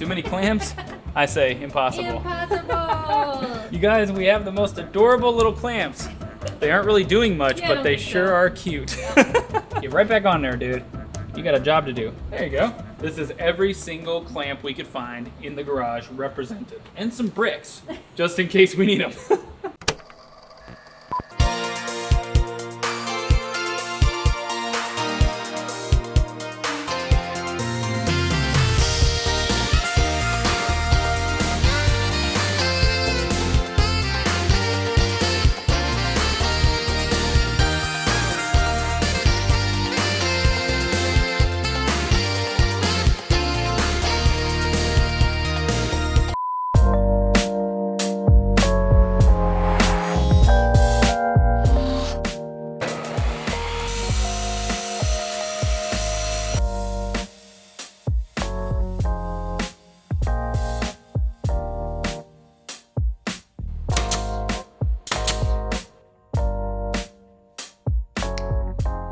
Too many clamps? I say impossible. Impossible! You guys, we have the most adorable little clamps. They aren't really doing much, Yeah, I but don't they think sure so. are cute. Get right back on there, dude. You got a job to do. There you go. This is every single clamp we could find in the garage represented. And some bricks, just in case we need them.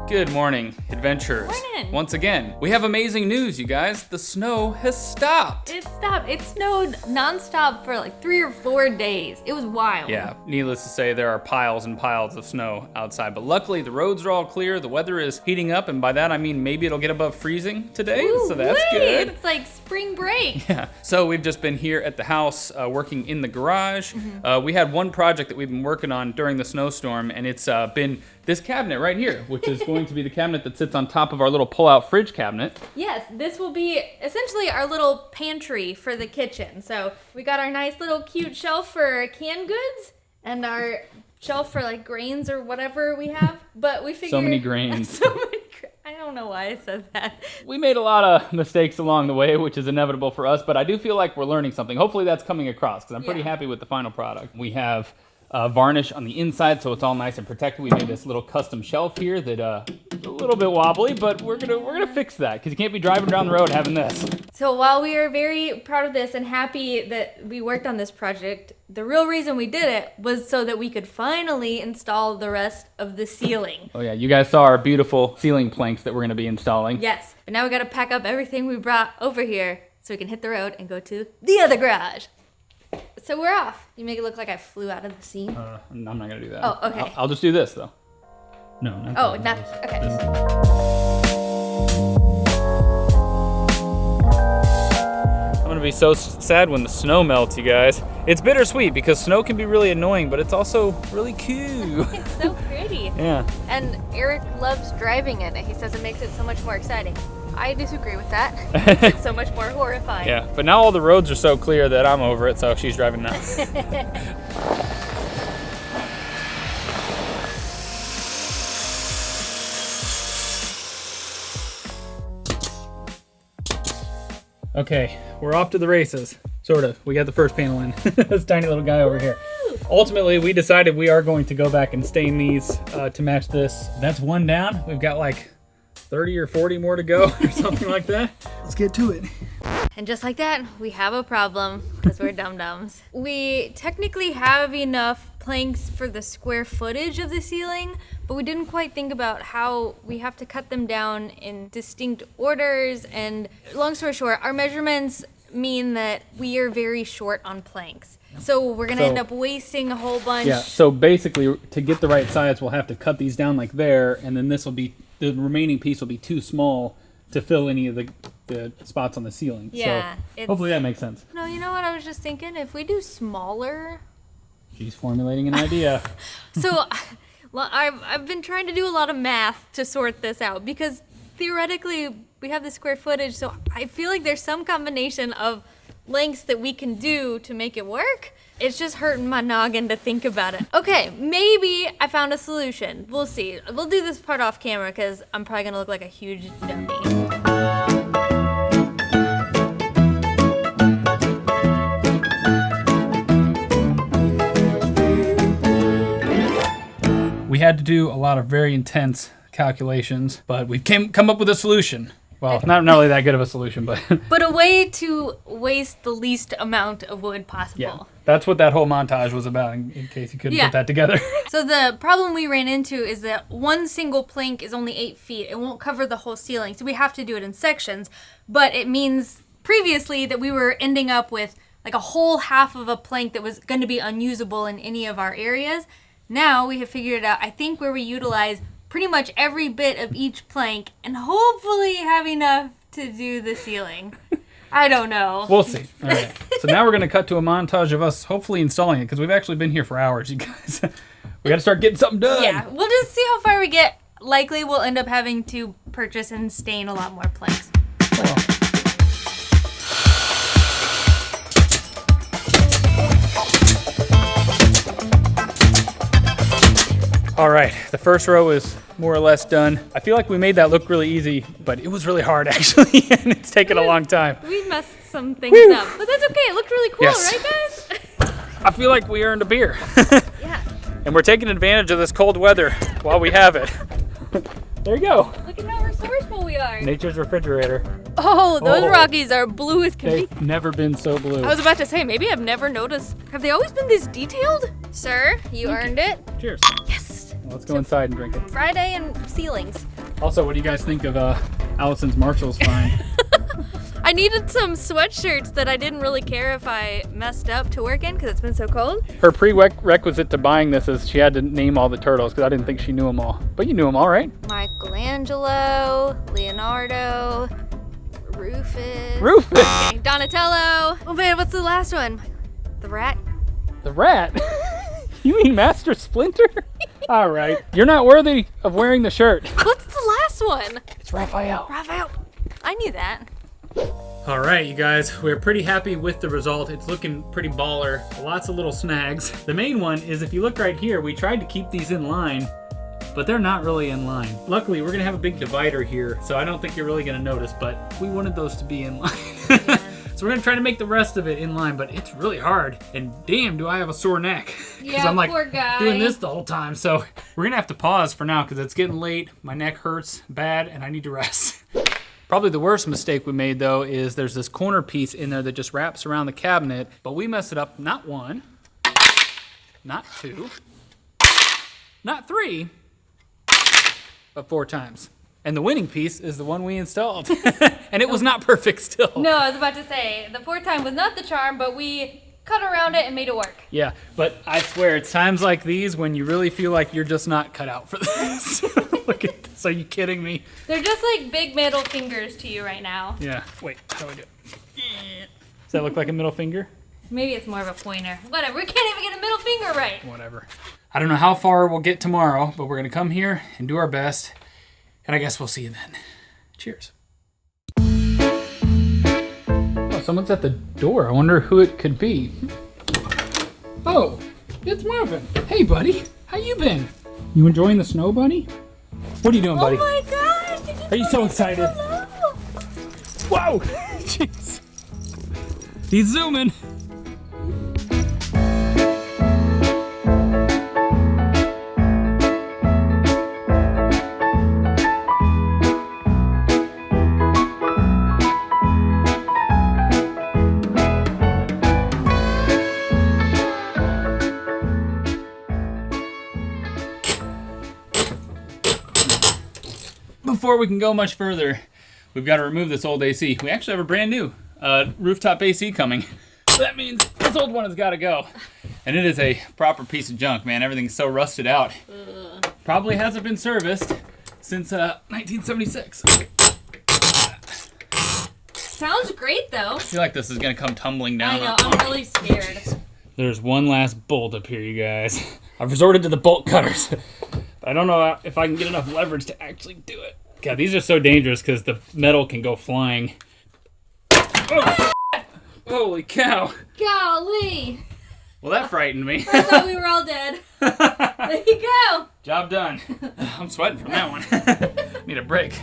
Good morning, adventurers. Morning. Once again, we have amazing news, you guys. The snow has stopped. It stopped. It snowed nonstop for like 3 or 4 days. It was wild. Yeah, needless to say, there are piles and piles of snow outside, but luckily the roads are all clear, the weather is heating up, and by that I mean maybe it'll get above freezing today, so that's good. It's like spring break. Yeah, so we've just been here at the house working in the garage. We had one project that we've been working on during the snowstorm, and it's been this cabinet right here, which is going to be the cabinet that sits on top of our little pull-out fridge cabinet. Yes, this will be essentially our little pantry for the kitchen. So we got our nice little cute shelf for canned goods and our shelf for like grains or whatever we have. But we figured So many grains. I don't know why I said that. We made a lot of mistakes along the way, which is inevitable for us, but I do feel like we're learning something. Hopefully that's coming across, because I'm pretty Yeah. happy with the final product. We have varnish on the inside, so it's all nice and protected. We made this little custom shelf here that a little bit wobbly, but we're gonna fix that, because you can't be driving down the road having this. So while we are very proud of this and happy that we worked on this project, the real reason we did it was so that we could finally install the rest of the ceiling. Oh yeah, you guys saw our beautiful ceiling planks that we're gonna be installing. Yes, but now we gotta pack up everything we brought over here so we can hit the road and go to the other garage. So we're off. You make it look like I flew out of the scene. I'm not gonna do that. Oh, okay. I'll just do this though. No, not Oh, that. not okay. This. I'm gonna be so sad when the snow melts, you guys. It's bittersweet because snow can be really annoying, but it's also really cool. It's so pretty. Yeah. And Eric loves driving in it. He says it makes it so much more exciting. I disagree with that. It's so much more horrifying. Yeah, but now all the roads are so clear that I'm over it, so she's driving now. Okay, we're off to the races. Sort of. We got the first panel in. This tiny little guy over here. Ultimately, we decided we are going to go back and stain these to match this. That's one down. We've got like 30 or 40 more to go or something like that. Let's get to it. And just like that, we have a problem because we're dum-dums. We technically have enough planks for the square footage of the ceiling, but we didn't quite think about how we have to cut them down in distinct orders. And long story short, our measurements mean that we are very short on planks. So we're gonna end up wasting a whole bunch. Yeah, so basically to get the right size, we'll have to cut these down like there, and then this will be, the remaining piece will be too small to fill any of the spots on the ceiling. Yeah, So hopefully that makes sense. No, you know what I was just thinking? If we do smaller. She's formulating an idea. So I've been trying to do a lot of math to sort this out because theoretically we have the square footage, so I feel like there's some combination of lengths that we can do to make it work. It's just hurting my noggin to think about it. Okay, maybe I found a solution. We'll see. We'll do this part off camera because I'm probably gonna look like a huge dummy. We had to do a lot of very intense calculations, but we've come up with a solution. Well, not really that good of a solution, but But a way to waste the least amount of wood possible. yeah, that's what that whole montage was about, in case you couldn't Yeah. put that together. So the problem we ran into is that one single plank is only 8 feet. It won't cover the whole ceiling, so we have to do it in sections. But it means previously that we were ending up with like a whole half of a plank that was going to be unusable in any of our areas. Now we have figured out, I think, where we utilize pretty much every bit of each plank and hopefully have enough to do the ceiling. I don't know. We'll see. All right. So now we're going to cut to a montage of us hopefully installing it because we've actually been here for hours, you guys. We got to start getting something done. Yeah, we'll just see how far we get. Likely we'll end up having to purchase and stain a lot more planks. All right, the first row is more or less done. I feel like we made that look really easy, but it was really hard actually, and it's taken a long time. We messed some things up, but that's okay. It looked really cool, Yes. right, guys? I feel like we earned a beer. Yeah. And we're taking advantage of this cold weather while we have it. There you go. Look at how resourceful we are. Nature's refrigerator. Oh, those Oh. Rockies are blue as can be. They've never been so blue. I was about to say, maybe I've never noticed. Have they always been this detailed? Sir, you earned it. Cheers. Yes. Well, let's go inside and drink it. Friday and ceilings. Also, what do you guys think of Allison's Marshall's find? I needed some sweatshirts that I didn't really care if I messed up to work in because it's been so cold. Her prerequisite to buying this is she had to name all the turtles because I didn't think she knew them all. But you knew them all, right? Michelangelo, Leonardo, Rufus. Rufus! Okay, Donatello. Oh man, what's the last one? The rat? The rat? You mean Master Splinter? All right. You're not worthy of wearing the shirt. What's the last one? It's Raphael. Raphael. I knew that. All right, you guys, we're pretty happy with the result. It's looking pretty baller. Lots of little snags. The main one is if you look right here, we tried to keep these in line, but they're not really in line. Luckily, we're gonna have a big divider here, so I don't think you're really gonna notice, but we wanted those to be in line. So we're gonna try to make the rest of it in line, but it's really hard. And damn, do I have a sore neck. Yeah, I'm like poor guy. doing this the whole time. So we're gonna have to pause for now because it's getting late. My neck hurts bad and I need to rest. Probably the worst mistake we made though is there's this corner piece in there that just wraps around the cabinet, but we messed it up not one, not two, not three, but 4 times. And the winning piece is the one we installed. And it was not perfect still. No, I was about to say, the 4th time was not the charm, but we cut around it and made it work. Yeah, but I swear, it's times like these when you really feel like you're just not cut out for this. Look at this, are you kidding me? They're just like big middle fingers to you right now. Yeah, wait, how do I do it? Does that look like a middle finger? Maybe it's more of a pointer. Whatever, we can't even get a middle finger right. Whatever. I don't know how far we'll get tomorrow, but we're gonna come here and do our best. And I guess we'll see you then. Cheers. Oh, someone's at the door. I wonder who it could be. Oh, it's Marvin. Hey, buddy. How you been? You enjoying the snow, buddy? What are you doing, buddy? Oh my gosh! Did you Are you so excited? Hello. Whoa! Jeez. He's zooming. Before we can go much further, we've got to remove this old AC. We actually have a brand new rooftop AC coming. So that means this old one has got to go. And it is a proper piece of junk, man. Everything's so rusted out. Probably hasn't been serviced since 1976. Sounds great though. I feel like this is going to come tumbling down. I know, I'm really scared. There's one last bolt up here, you guys. I've resorted to the bolt cutters. But I don't know if I can get enough leverage to actually do it. God, these are so dangerous because the metal can go flying. Oh, holy cow. Golly! Well, that frightened me. I thought we were all dead. There you go. Job done. I'm sweating from that one. Need a break.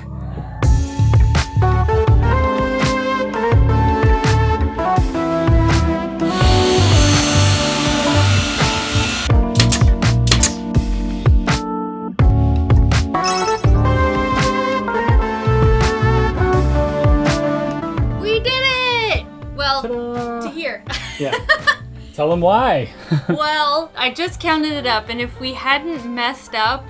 We did it! Well, Ta-da. to here. Yeah. Tell them why. Well, I just counted it up, and if we hadn't messed up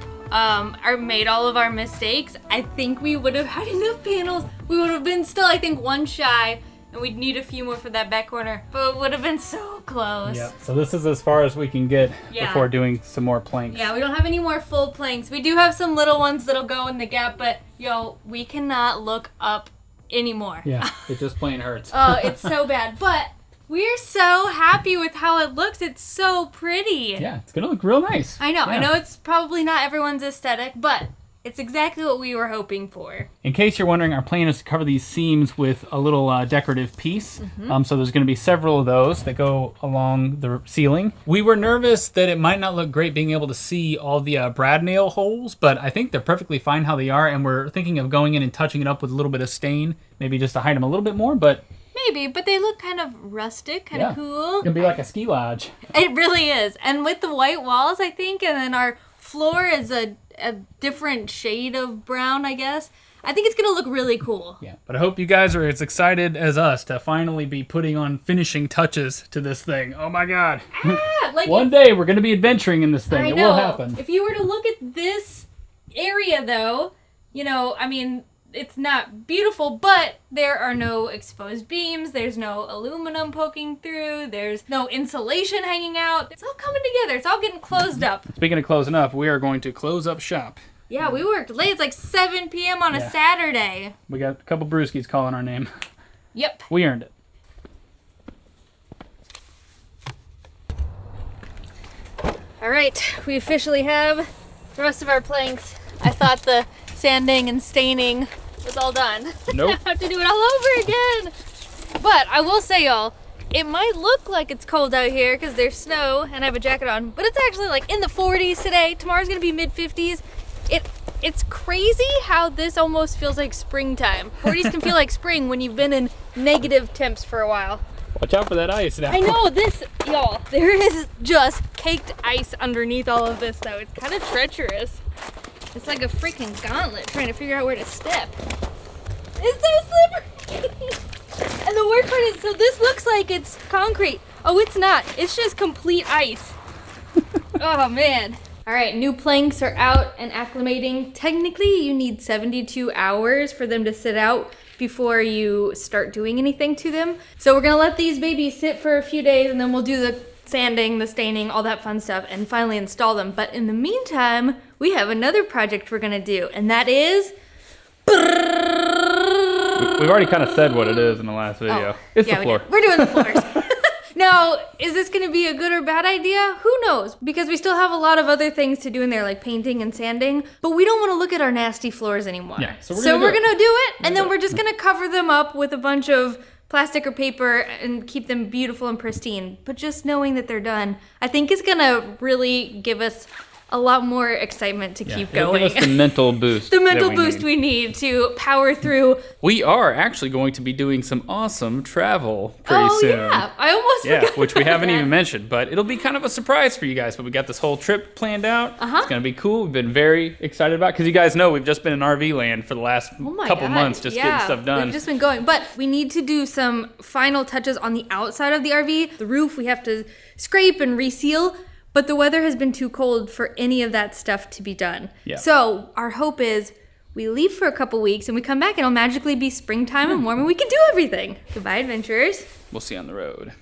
or made all of our mistakes, I think we would have had enough panels. We would have been still, I think, one shy and we'd need a few more for that back corner, but it would have been so close. Yeah, so this is as far as we can get before doing some more planks. Yeah, we don't have any more full planks. We do have some little ones that'll go in the gap, but we cannot look up anymore. Yeah, it just plain hurts. Oh, it's so bad, but we're so happy with how it looks. It's so pretty. Yeah, it's gonna look real nice. I know. Yeah. I know it's probably not everyone's aesthetic, but it's exactly what we were hoping for. In case you're wondering, our plan is to cover these seams with a little decorative piece. So there's going to be several of those that go along the ceiling. We were nervous that it might not look great being able to see all the brad nail holes, but I think they're perfectly fine how they are, and we're thinking of going in and touching it up with a little bit of stain, maybe just to hide them a little bit more, but... Maybe, but they look kind of rustic, kind of cool. It's going to be like a ski lodge. It really is. And with the white walls, I think, and then our floor is a different shade of brown, I guess. I think it's going to look really cool. Yeah, but I hope you guys are as excited as us to finally be putting on finishing touches to this thing. Oh my God. One day we're going to be adventuring in this thing. It will happen. If you were to look at this area, though, it's not beautiful, but there are no exposed beams, there's no aluminum poking through, there's no insulation hanging out. It's all coming together. It's all getting closed up. Speaking of closing up, we are going to close up shop. Yeah, we worked late. It's like 7 p.m. on a Saturday. We got a couple brewskis calling our name. Yep. We earned it. All right, we officially have the rest of our planks. I thought the sanding and staining was all done. Nope. I have to do it all over again. But I will say, y'all, it might look like it's cold out here because there's snow and I have a jacket on, but it's actually like in the 40s today. Tomorrow's gonna be mid-50s. It's crazy how this almost feels like springtime. 40s can feel like spring when you've been in negative temps for a while. Watch out for that ice now. I know this, y'all. There is just caked ice underneath all of this, though. It's kind of treacherous. It's like a freaking gauntlet trying to figure out where to step. It's so slippery. And the worst part is, so this looks like it's concrete. Oh, it's not. It's just complete ice. Oh, man. All right, new planks are out and acclimating. Technically, you need 72 hours for them to sit out before you start doing anything to them. So we're gonna let these babies sit for a few days and then we'll do the sanding, the staining, all that fun stuff, and finally install them. But in the meantime, we have another project we're gonna do, and that is... We've already kind of said what it is in the last video. It's the floor. We're doing the floors. Now, is this going to be a good or bad idea? Who knows? Because we still have a lot of other things to do in there, like painting and sanding, but we don't want to look at our nasty floors anymore. Yeah, so we're going to do it, and then we're just going to cover them up with a bunch of plastic or paper and keep them beautiful and pristine. But just knowing that they're done, I think is going to really give us a lot more excitement to keep going. Give us the mental boost. The mental boost we need to power through. We are actually going to be doing some awesome travel pretty soon. Yeah, I almost forgot which we about haven't that. even mentioned, but it'll be kind of a surprise for you guys. But we got this whole trip planned out. It's going to be cool. We've been very excited about it because you guys know we've just been in RV land for the last couple months just getting stuff done. We've just been going, but we need to do some final touches on the outside of the RV. The roof we have to scrape and reseal. But the weather has been too cold for any of that stuff to be done. Yeah. So our hope is we leave for a couple weeks and we come back and it'll magically be springtime and warm and we can do everything. Goodbye, adventurers. We'll see you on the road.